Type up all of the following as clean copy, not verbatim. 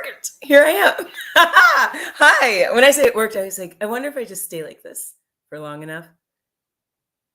worked. Here I am. Hi. When I say it worked, I was like, I wonder if I just stay like this for long enough.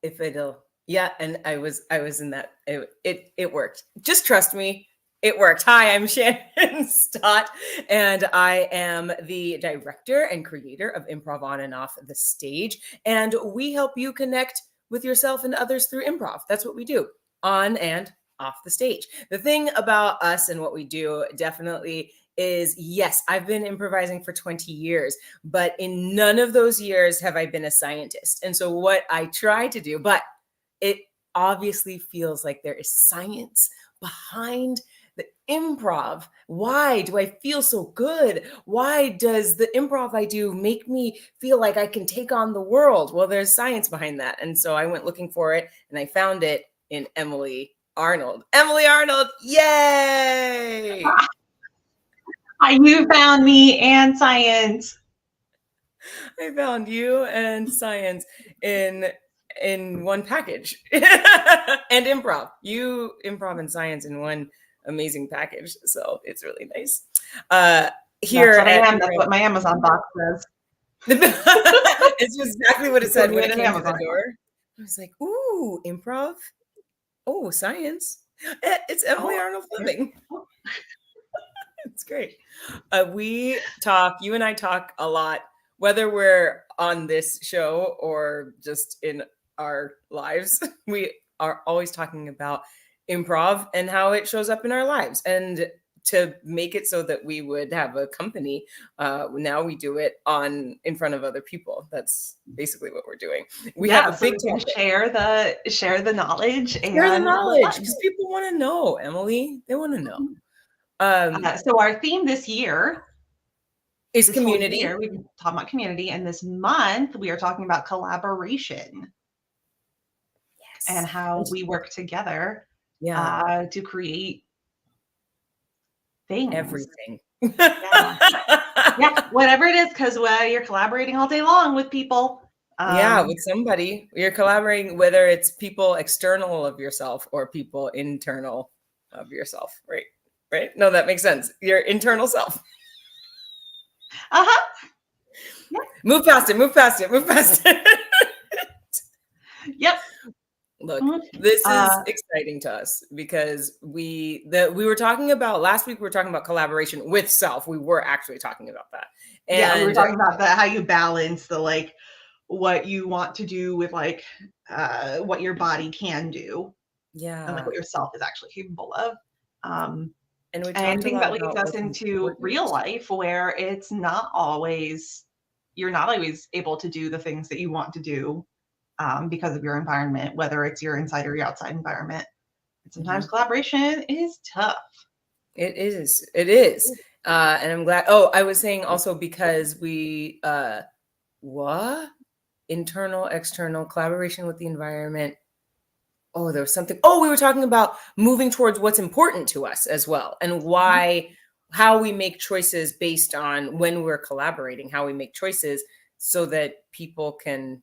If it'll, yeah. And I was in that. It worked. Just trust me. It worked. Hi, I'm Shannon Stott, and I am the director and creator of Improv on and off the stage. And we help you connect with yourself and others through improv. That's what we do on and off the stage. The thing about us and what we do definitely is, yes, I've been improvising for 20 years, but in none of those years have I been a scientist. And so what I try to do, but it obviously feels like there is science behind the improv. Why do I feel so good? Why does the improv I do make me feel like I can take on the world? Well, there's science behind that. And so I went looking for it and I found it in Emily Arnold. Emily Arnold, yay! You found me and science. I found you and science in one package. And improv. You improv and science in one amazing package. So it's really nice. Here That's what I am. That's what my Amazon box says. It's exactly what it said when it came to the door. I was like, ooh, improv. Oh, science. It's Emily Arnold Fleming. It's great. You and I talk a lot, whether we're on this show or just in our lives. We are always talking about improv and how it shows up in our lives. And to make it so that we would have a company, now we do it in front of other people. That's basically what we're doing. We have a big share the knowledge and share the knowledge because people want to know, Emily. They want to know. So our theme this year is community. We've been talking about community, and this month we are talking about collaboration. Yes. And how we work together to create things. Everything. Yeah, whatever it is, because you're collaborating all day long with people. With somebody. You're collaborating, whether it's people external of yourself or people internal of yourself, right? Right? No, that makes sense. Your internal self. Yeah. Move past it. Yep. Look, this is exciting to us because we were talking about last week. We were talking about collaboration with self. We were actually talking about that. And we were talking about how you balance the what you want to do with what your body can do. Yeah. And what your self is actually capable of. And I think that leads us into real life where it's not always, you're not always able to do the things that you want to do because of your environment, whether it's your inside or your outside environment. And sometimes collaboration is tough. It is. And I'm glad. Oh, I was saying also because we, internal, external collaboration with the environment. Oh, there was something. Oh, we were talking about moving towards what's important to us as well. And how we make choices based on when we're collaborating, how we make choices so that people can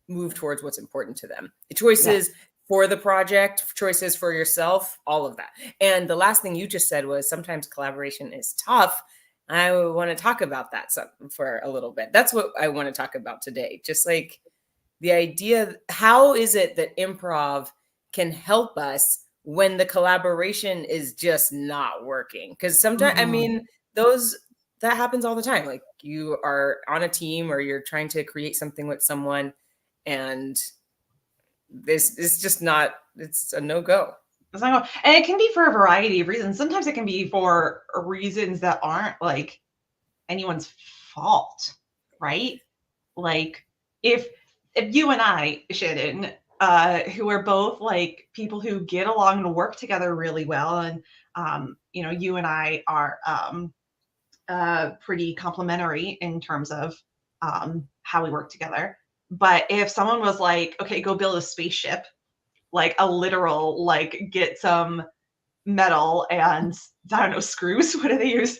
move towards what's important to them. The choices for the project, choices for yourself, all of that. And the last thing you just said was sometimes collaboration is tough. I want to talk about that for a little bit. That's what I want to talk about today. Just like the idea, how is it that improv can help us when the collaboration is just not working? Because sometimes, I mean, that happens all the time. Like you are on a team or you're trying to create something with someone and this is just not, it's a no-go. And it can be for a variety of reasons. Sometimes it can be for reasons that aren't anyone's fault, right? Like if you and I, Shannon, who are both people who get along and work together really well, and you and I are pretty complementary in terms of how we work together. But if someone was like, okay, go build a spaceship, a literal get some metal and I don't know, screws, what do they use?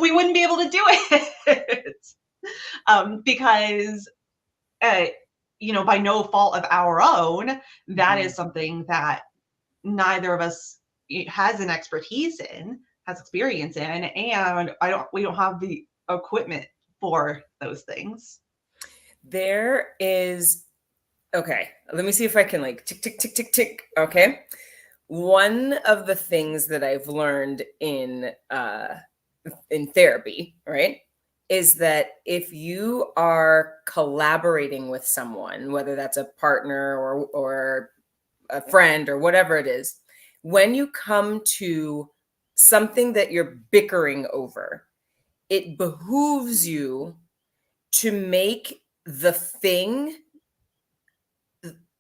We wouldn't be able to do it because by no fault of our own, that is something that neither of us has an expertise in. has experience in, and we don't have the equipment for those things. There is, okay, let me see if I can like tick, tick, tick, tick, tick. Okay. One of the things that I've learned in therapy, right, is that if you are collaborating with someone, whether that's a partner or a friend or whatever it is, when you come to something that you're bickering over, it behooves you to make the thing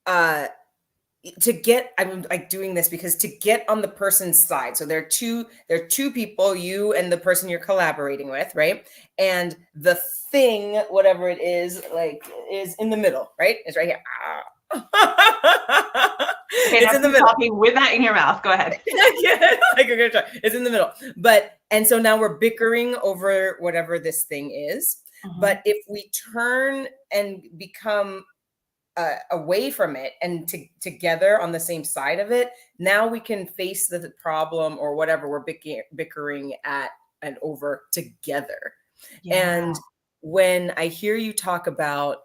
uh to get, I'm like doing this because to get on the person's side. So there are two people, you and the person you're collaborating with, right? And the thing, whatever it is, like is in the middle, right? It's right here. Okay, It's now in the keep middle. talking with that in your mouth. Go ahead. Like I'm gonna try. It's in the middle. And so now we're bickering over whatever this thing is. But if we turn and become away from it and together on the same side of it, now we can face the problem or whatever we're bickering at and over together. Yeah. And when I hear you talk about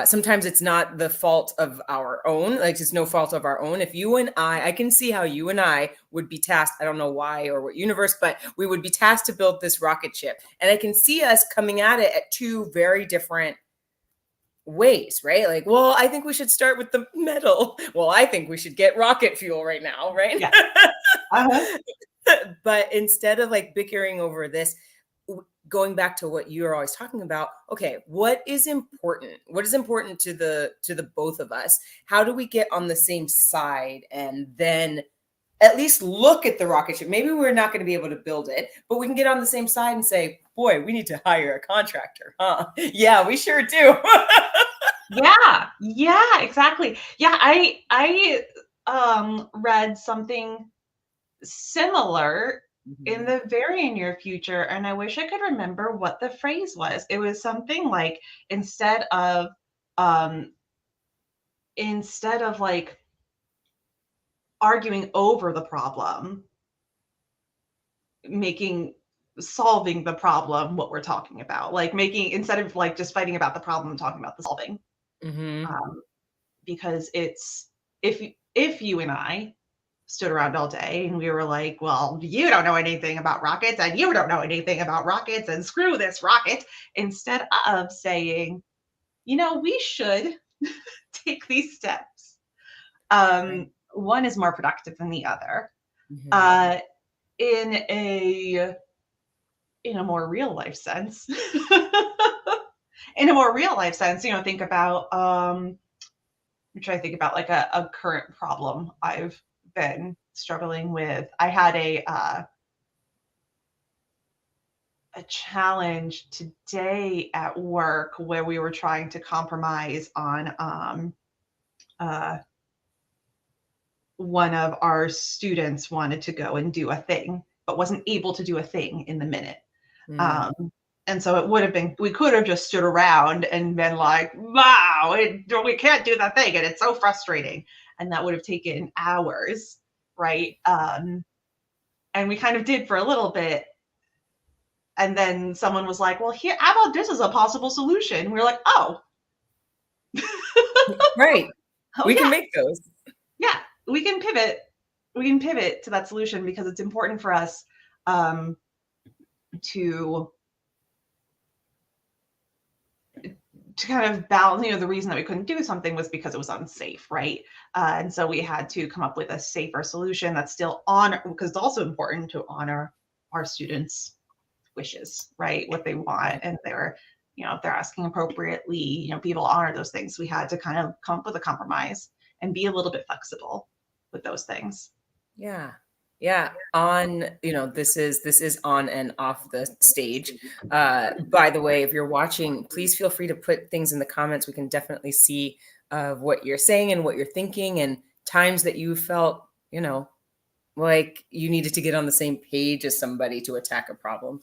sometimes it's not the fault of our own, like it's no fault of our own. If you and I can see how you and I would be tasked, I don't know why or what universe, but we would be tasked to build this rocket ship. And I can see us coming at it at two very different ways, right? Like, well, I think we should start with the metal. Well, I think we should get rocket fuel right now, right? Yeah. Uh-huh. But instead of like bickering over this, going back to what you're always talking about, okay, what is important? What is important to the both of us? How do we get on the same side and then at least look at the rocket ship? Maybe we're not going to be able to build it, but we can get on the same side and say, boy, we need to hire a contractor, huh? Yeah, we sure do. Yeah, exactly. Yeah, I read something similar in the very near future, and I wish I could remember what the phrase was. It was something like um instead of like arguing over the problem, making solving the problem what we're talking about. Like making, instead of like just fighting about the problem, talking about the solving. Mm-hmm. Because it's, if you and I stood around all day and we were like, well, you don't know anything about rockets and you don't know anything about rockets and screw this rocket, instead of saying, you know, we should take these steps. Right. One is more productive than the other. Mm-hmm. In a more real life sense. In a more real life sense, you know, think about I'm trying to think about like a current problem I've been struggling with. I had a challenge today at work where we were trying to compromise on uh, one of our students wanted to go and do a thing, but wasn't able to do a thing in the minute. Mm. Um, and so it would have been, we could have just stood around and been like, wow, we can't do that thing. And it's so frustrating. And that would have taken hours. Right. And we kind of did for a little bit. And then someone was like, well, here, how about this is a possible solution? We were like, oh, Right. oh We can yeah, make those. yeah, we can pivot. We can pivot to that solution because it's important for us to kind of balance, you know, the reason that we couldn't do something was because it was unsafe, right? And so we had to come up with a safer solution that's still on, because it's also important to honor our students' wishes, right? What they want. And they're, you know, if they're asking appropriately, you know, people honor those things. We had to kind of come up with a compromise and be a little bit flexible with those things. Yeah. Yeah. On, you know, this is on and off the stage. By the way, if you're watching, please feel free to put things in the comments. We can definitely see what you're saying and what you're thinking and times that you felt, you know, like you needed to get on the same page as somebody to attack a problem.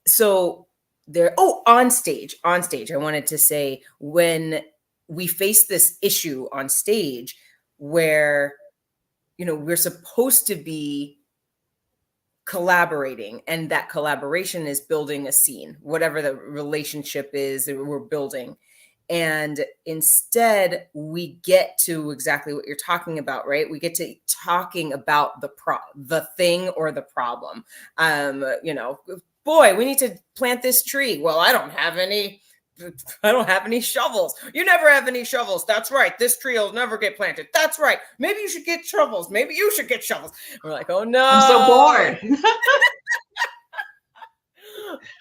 So there, oh, on stage, I wanted to say when we face this issue on stage where, you know, we're supposed to be collaborating, and that collaboration is building a scene, whatever the relationship is that we're building. And instead we get to exactly what you're talking about, right? We get to talking about the thing or the problem. You know, boy, we need to plant this tree. Well, I don't have any shovels. You never have any shovels. That's right. This tree will never get planted. That's right. Maybe you should get shovels. Maybe you should get shovels. We're like, oh no. I'm so bored.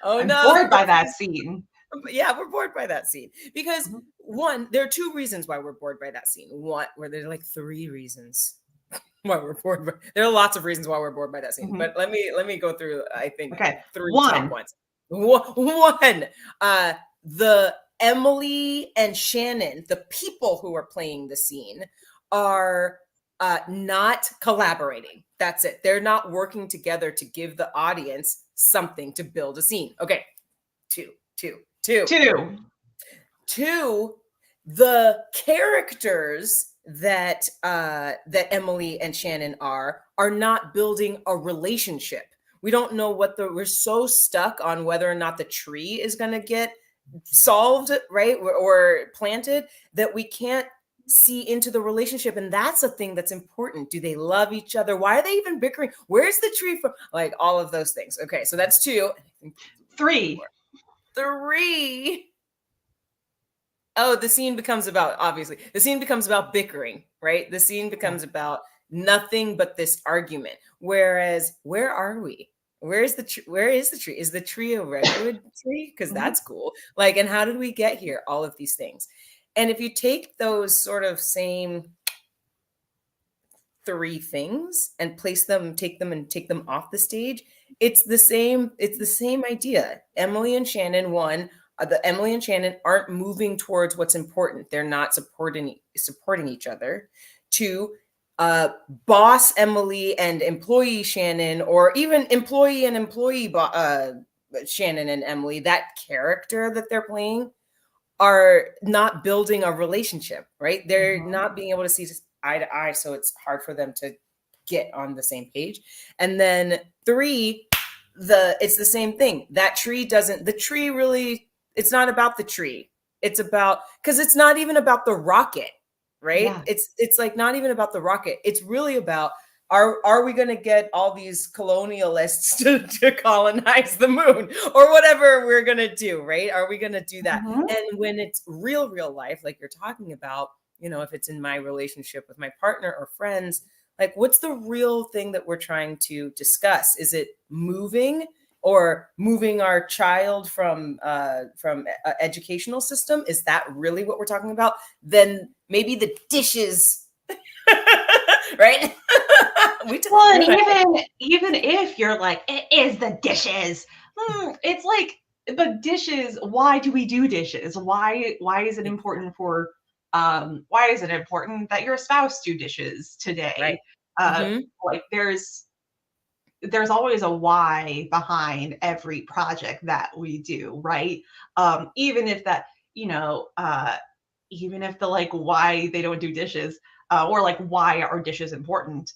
Oh I'm no. bored by that scene. Yeah, we're bored by that scene because Mm-hmm. one, there are two reasons why we're bored by that scene. One, where there's like three reasons why we're bored. There are lots of reasons why we're bored by that scene, Mm-hmm. but let me go through. I think Okay. three One. top ones. One, the Emily and Shannon, the people who are playing the scene, are not collaborating. That's it. They're not working together to give the audience something to build a scene. Okay, two. The characters that that Emily and Shannon are not building a relationship. We don't know we're so stuck on whether or not the tree is going to get solved, right, or planted, that we can't see into the relationship. And that's a thing that's important. Do they love each other? Why are they even bickering? Where's the tree from? Like all of those things. Okay, so that's two. Three. Oh, the scene becomes about bickering, right? The scene becomes about nothing but this argument. Whereas, where are we? Where is the tree? Is the tree a redwood tree? Because that's cool. Like, and how did we get here? All of these things. And if you take those sort of same three things and take them off the stage, it's the same idea. Emily and Shannon, Emily and Shannon aren't moving towards what's important. They're not supporting each other. Two, boss Emily and employee Shannon, or even employee and employee Shannon and Emily, that character that they're playing, are not building a relationship, right? They're not being able to see eye to eye, so it's hard for them to get on the same page. And then three, it's the same thing. It's not about the tree. It's about, because it's not even about the rocket, right? Yeah. It's like not even about the rocket. It's really about, are we going to get all these colonialists to colonize the moon, or whatever we're going to do, right? Are we going to do that? And when it's real life, like you're talking about, you know, if it's in my relationship with my partner or friends, like what's the real thing that we're trying to discuss? Is it moving our child from educational system? Is that really what we're talking about? Then maybe the dishes, right? And even if you're like, it is the dishes, it's like, but dishes, why do we do dishes? Why is it important why is it important that your spouse do dishes today? Right. Like there's always a why behind every project that we do, right? Even if that, even if the like why they don't do dishes, or like why are dishes important?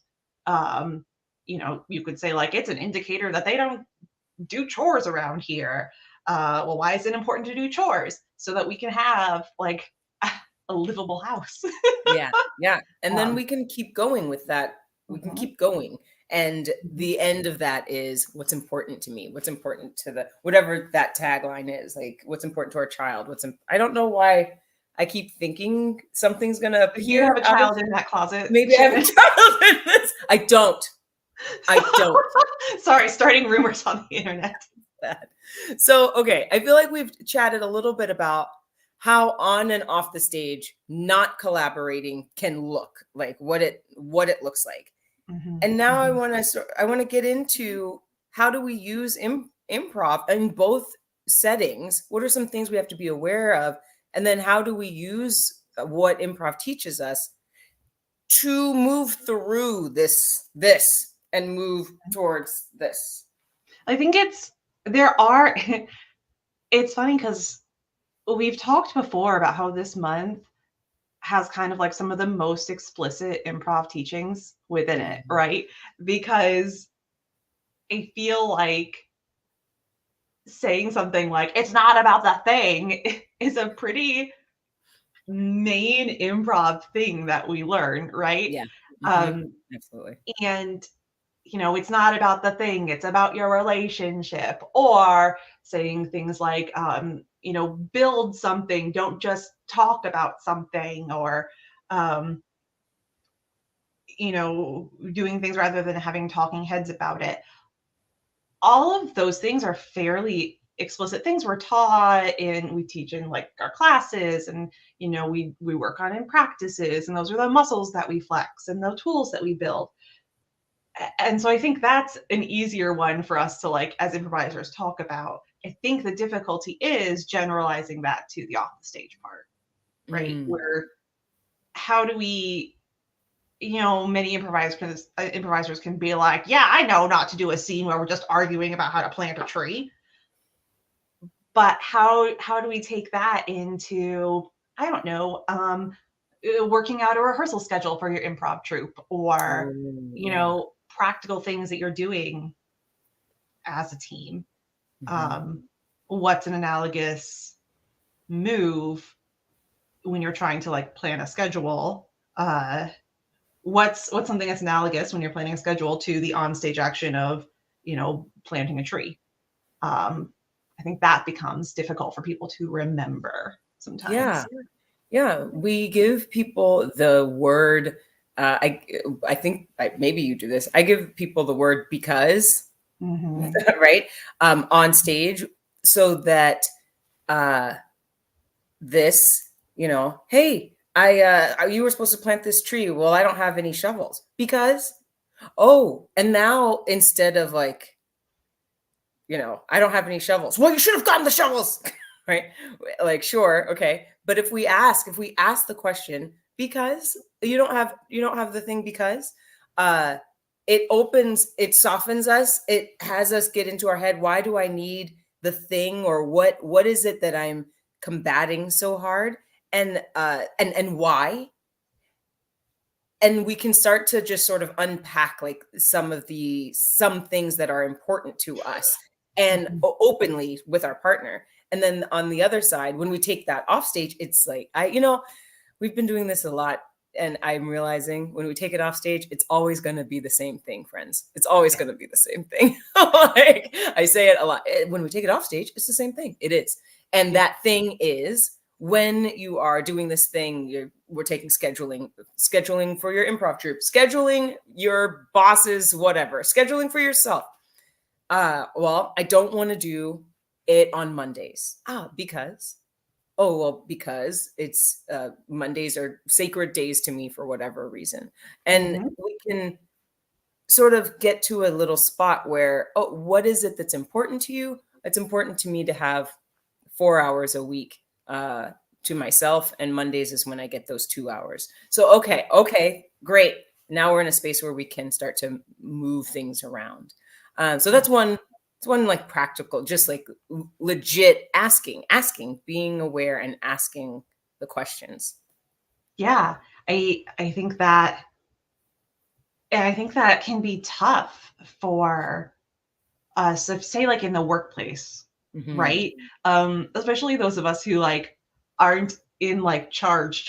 You could say like it's an indicator that they don't do chores around here. Well, why is it important to do chores? So that we can have like a livable house. Yeah. And then we can keep going with that. We can keep going. And the end of that is what's important to me, what's important to whatever that tagline is, like what's important to our child. I don't know why I keep thinking something's going to appear. You have a child in that closet. Maybe I have a child in this. I don't. Sorry, starting rumors on the internet. So, okay. I feel like we've chatted a little bit about how on and off the stage, not collaborating can look like, what it looks like. And now I want to get into how do we use improv in both settings? What are some things we have to be aware of? And then how do we use what improv teaches us to move through this and move towards this? I think it's funny because we've talked before about how this month has kind of like some of the most explicit improv teachings within it, right? Because I feel like saying something like, it's not about the thing, is a pretty main improv thing that we learn, right? Yeah. Absolutely. And it's not about the thing, it's about your relationship, or saying things like, build something, don't just talk about something, or, um, doing things rather than having talking heads about it. All of those things are fairly explicit things we're taught and we teach in like our classes, and we work on in practices, and those are the muscles that we flex and the tools that we build. And so I think that's an easier one for us to, like, as improvisers, talk about. I think the difficulty is generalizing that to the off the stage part, right? Mm. Where how do we, many improvisers can be like, yeah, I know not to do a scene where we're just arguing about how to plant a tree. But how do we take that into, I don't know, working out a rehearsal schedule for your improv troupe, or Oh, yeah. practical things that you're doing as a team. Mhm. um, what's an analogous move when you're trying to like plan a schedule? What's something that's analogous when you're planning a schedule to the onstage action of planting a tree? I think that becomes difficult for people to remember Yeah. sometimes. Yeah. We give people the word, I think maybe you do this. I give people the word because, Mm-hmm. right? On stage so that uh this, hey, you were supposed to plant this tree. Well, I don't have any shovels because, oh, and now instead of like, I don't have any shovels. Well, you should have gotten the shovels, right? Like, sure, okay. But if we ask the question, because you don't have the thing, because uh it softens us. It has us get into our head, why do I need the thing, or what is it that I'm combating so hard? And why? And we can start to just sort of unpack like some things that are important to us, and Mm-hmm. openly with our partner. And then on the other side, when we take that off stage, it's like, we've been doing this a lot, and I'm realizing when we take it off stage, it's always going to be the same thing, friends. It's always Yeah. going to be the same thing. Like, I say it a lot. When we take it off stage, it's the same thing. It is. And Yeah. that thing is, when you are doing this thing, we're taking scheduling for your improv troupe, scheduling your bosses, whatever, scheduling for yourself. Well, I don't want to do it on Mondays. Because, oh, well, because it's Mondays are sacred days to me for whatever reason. And Mm-hmm. we can sort of get to a little spot where, oh, what is it that's important to you? It's important to me to have 4 hours a week uh, to myself, and Mondays is when I get those 2 hours. So, okay, great. Now we're in a space where we can start to move things around. So Yeah. it's one like practical, just like legit asking, being aware and asking the questions. Yeah. I think that, and I think that can be tough for us, if, say, like in the workplace, Hmm. right? Especially those of us who like aren't in like charge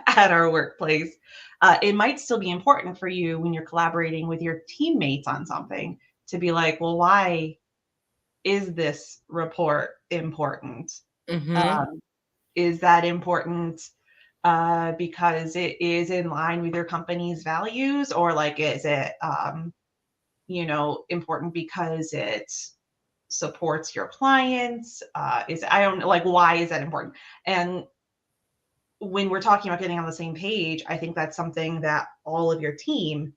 at our workplace. It might still be important for you when you're collaborating with your teammates on something to be like, well, why is this report important? Hmm. Um, is that important because it is in line with your company's values, or like is it important because it supports your clients? Is I don't know, like, why is that important? And when we're talking about getting on the same page, I think that's something that all of your team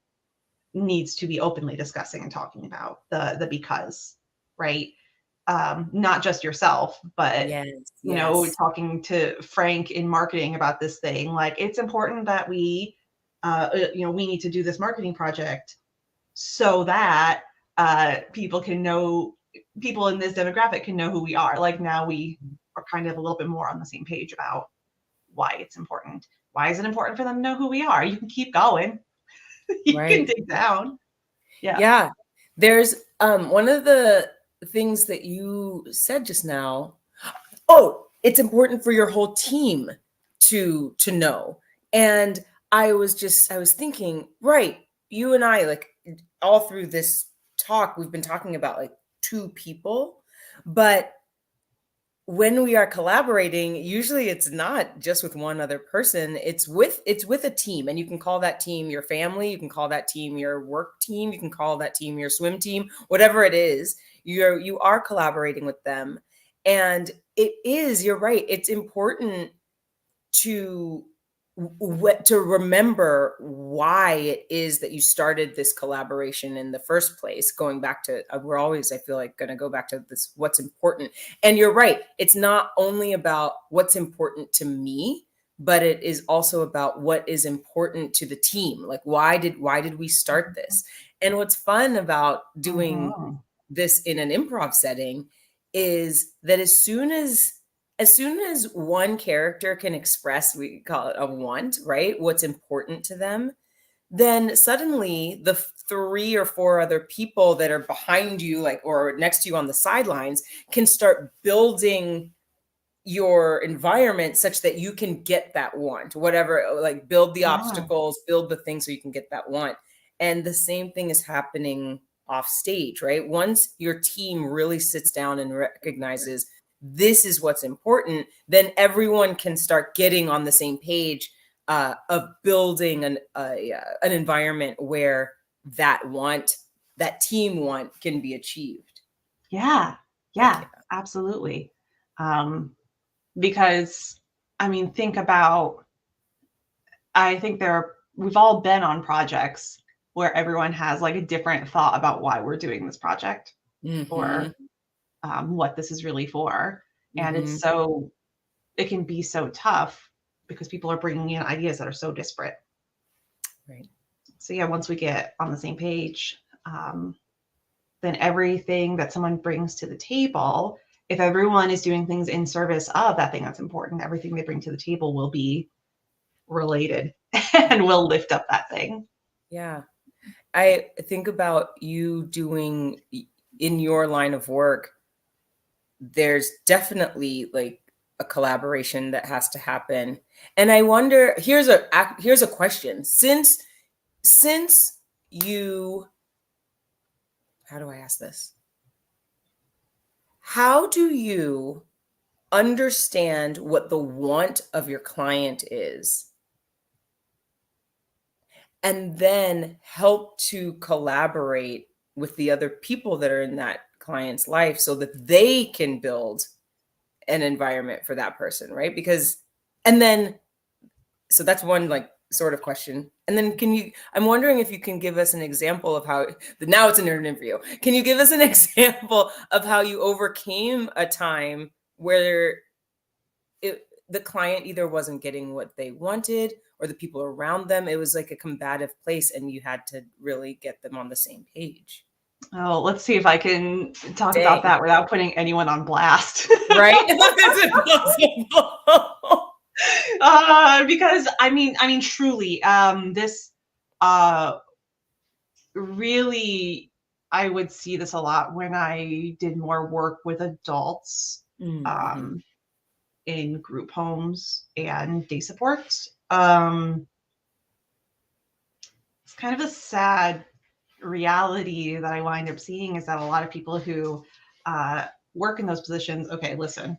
needs to be openly discussing and talking about, the because, right? Not just yourself, but Yes, yes. talking to Frank in marketing about this thing. Like, it's important that we need to do this marketing project so that people in this demographic can know who we are. Like, now we are kind of a little bit more on the same page about why it's important. Why is it important for them to know who we are? You can keep going. You can Right. dig down. Yeah. Yeah. There's One of the things that you said just now, oh, it's important for your whole team to know. And I was thinking, right, you and I, like, all through this talk, we've been talking about like two people, but when we are collaborating, usually it's not just with one other person, it's with a team. And you can call that team your family, you can call that team your work team, you can call that team your swim team, whatever it is, you are collaborating with them. And you're right, it's important to to remember why it is that you started this collaboration in the first place. Going back to, we're always, I feel like, going to go back to this, what's important. And you're right, it's not only about what's important to me, but it is also about what is important to the team. Like, why did we start this? And what's fun about doing Mhm. this in an improv setting is that as soon as one character can express, we call it a want, right? What's important to them, then suddenly the three or four other people that are behind you, like, or next to you on the sidelines, can start building your environment such that you can get that want, whatever, like, build the Yeah. obstacles, build the things so you can get that want. And the same thing is happening off stage, right? Once your team really sits down and recognizes this is what's important, then everyone can start getting on the same page, of building an environment where that team want can be achieved. Yeah. Like, Yeah. Absolutely. Um, because I mean, I think we've all been on projects where everyone has like a different thought about why we're doing this project mm-hmm, or what this is really for. And mm-hmm, it can be so tough because people are bringing in ideas that are so disparate. right. So, yeah, once we get on the same page, then everything that someone brings to the table, if everyone is doing things in service of that thing that's important, everything they bring to the table will be related and will lift up that thing. Yeah. I think about you doing in your line of work, there's definitely like a collaboration that has to happen. And I wonder, here's a question. Since you how do I ask this? How do you understand what the want of your client is, and then help to collaborate with the other people that are in that client's life so that they can build an environment for that person, right? Because, and then, so that's one, like, sort of question. And then, I'm wondering if you can give us an example of how, now it's an interview. Can you give us an example of how you overcame a time where the client either wasn't getting what they wanted, or the people around them, it was like a combative place, and you had to really get them on the same page? Oh, let's see if I can talk about Dang. that without putting anyone on blast. Right. It's impossible. Because truly, this uh, really, I would see this a lot when I did more work with adults Mm-hmm. um, in group homes and day support. It's kind of a sad reality that I wind up seeing is that a lot of people who work in those positions, okay, listen,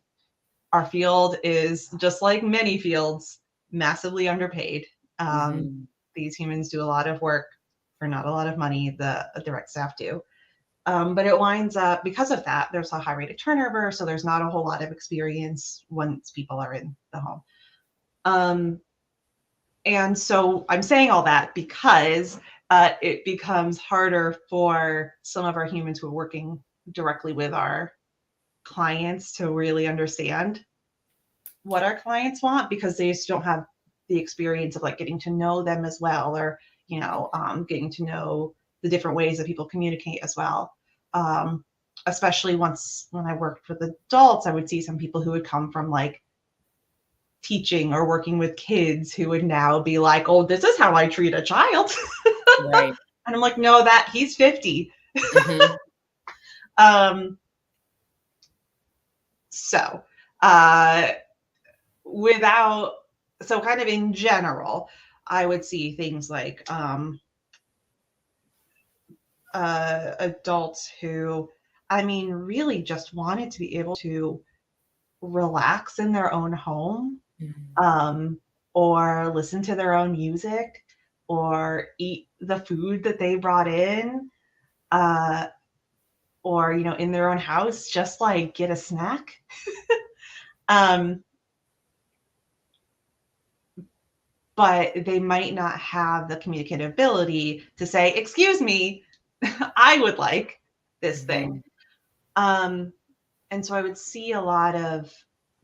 our field is just like many fields, massively underpaid. Um, Mm-hmm. these humans do a lot of work for not a lot of money, the direct staff do. But it winds up, because of that, there's a high rate of turnover. So there's not a whole lot of experience once people are in the home. And so I'm saying all that because it becomes harder for some of our humans who are working directly with our clients to really understand what our clients want because they just don't have the experience of like getting to know them as well, or getting to know the different ways that people communicate as well. Especially when I worked with adults, I would see some people who would come from like teaching or working with kids who would now be like, oh, this is how I treat a child. Right. And I'm like, no, that he's 50. Mm-hmm. So, so kind of in general, I would see things like adults who, I mean, really just wanted to be able to relax in their own home, or listen to their own music, or eat the food that they brought in, or in their own house, just like get a snack. But they might not have the communicative ability to say, excuse me, I would like this thing. And so I would see a lot of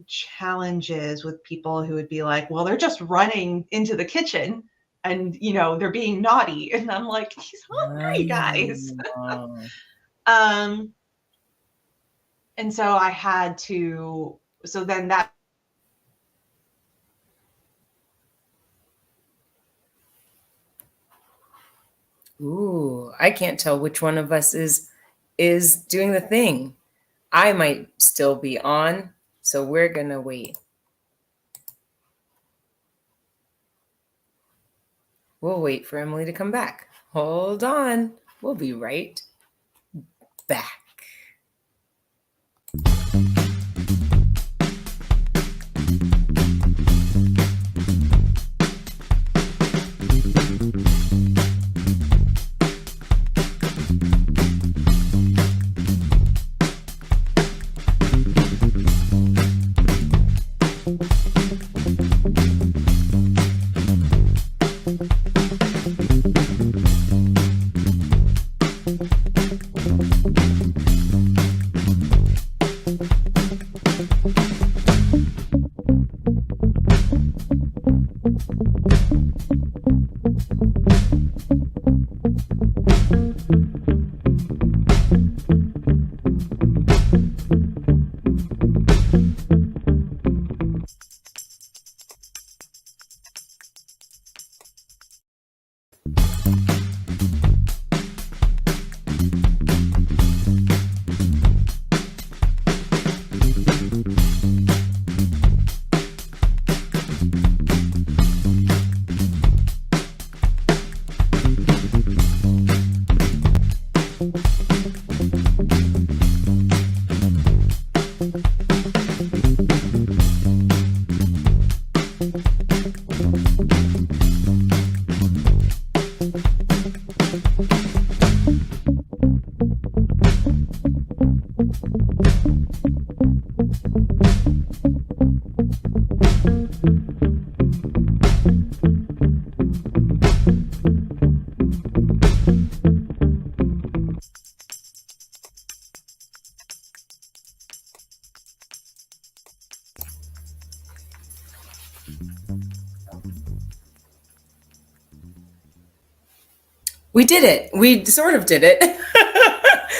challenges with people who would be like, well, they're just running into the kitchen and they're being naughty. And I'm like, he's hungry, guys. And so I had to, so then that Ooh, I can't tell which one of us is doing the thing. I might still be on, so we're gonna wait. We'll wait for Emily to come back. Hold on. We'll be right back. We did it. We sort of did it.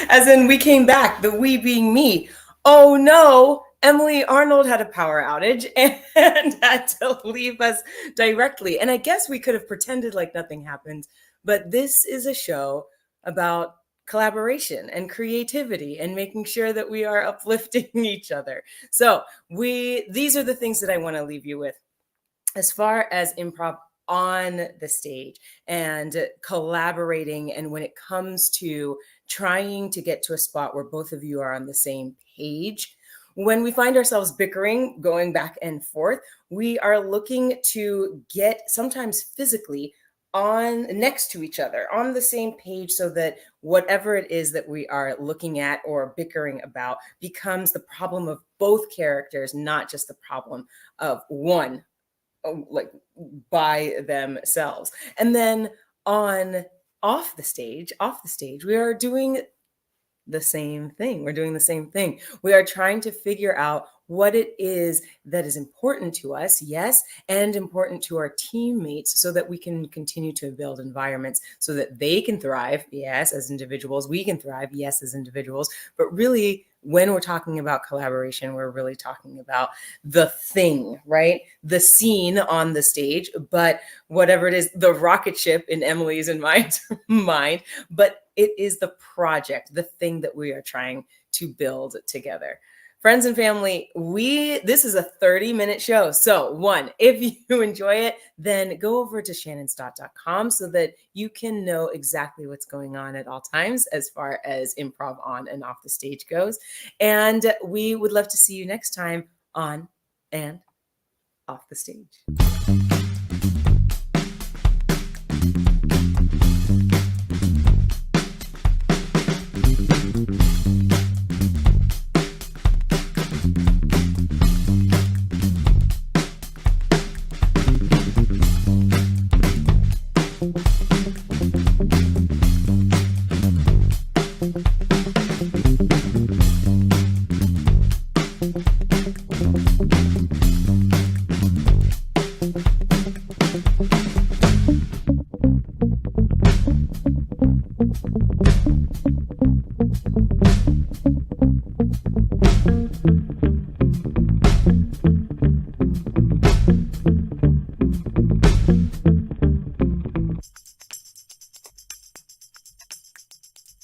As in, we came back, the we being me. Oh no, Emily Arnold had a power outage and had to leave us directly. And I guess we could have pretended like nothing happened, but this is a show about collaboration and creativity and making sure that we are uplifting each other. So these are the things that I want to leave you with. As far as improv on the stage and collaborating, and when it comes to trying to get to a spot where both of you are on the same page, when we find ourselves bickering, going back and forth, we are looking to get sometimes physically on next to each other on the same page, so that whatever it is that we are looking at or bickering about becomes the problem of both characters, not just the problem of one, like by themselves. And then off the stage, we are doing the same thing. We're doing the same thing. We are trying to figure out what it is that is important to us, yes, and important to our teammates, so that we can continue to build environments so that they can thrive, yes, as individuals, we can thrive, yes, as individuals, but really when we're talking about collaboration, we're really talking about the thing, right? The scene on the stage, but whatever it is, the rocket ship in Emily's and my mind, but it is the project, the thing that we are trying to build together. Friends and family, this is a 30-minute show. So one, if you enjoy it, then go over to shannonstott.com so that you can know exactly what's going on at all times as far as improv on and off the stage goes. And we would love to see you next time on and off the stage.